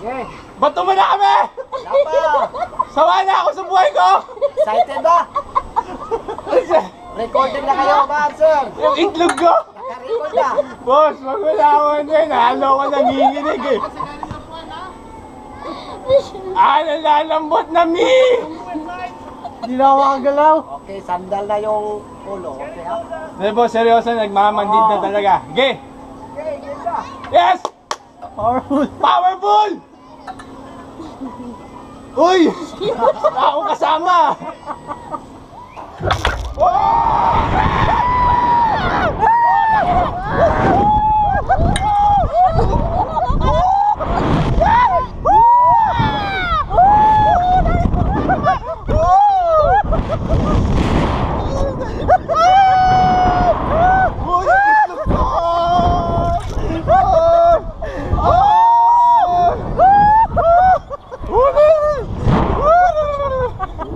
Okay. Bato mo na kami! Dapat. Sawa na ako sa buhay ko! Excited ba? Recording na kayo ba, sir? Yung itlog ko! Naka-record na. Boss, wag mo na ako din. Halo ko nanginginig eh. Nalalambot na mi! Hindi na ako makagalaw. Okay, sandal na yung ulo. Okay, ha? Hindi po, seryoso, nagmamandid na talaga. Okay! Okay, game na. Yes! Powerful. Powerful! Uy! Wala akong kasama!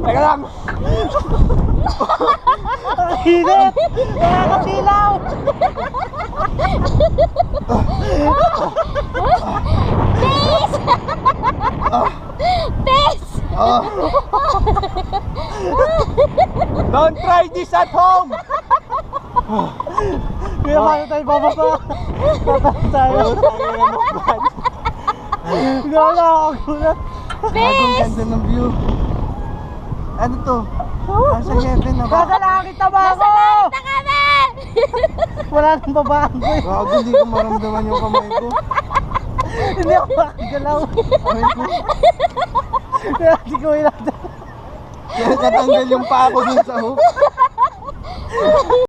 Teka lang! Hinit! Nakakasilaw! Bes! Don't try this at home! Kaya paano tayo bababa? Bababa tayo. Gala ako gulat. Bes! Ganda ng view. Ano to? Nasa heaven na ba? Nasa langit na ba ako? Nasa langit na kami! Wala nang babaan ko eh. Gago, hindi ko maramdaman yung kamay ko. Hindi ako makagalaw. Kamay ko. Kaya hindi ko ilagay. Kaya katanggal yung paa ko dun sa hook.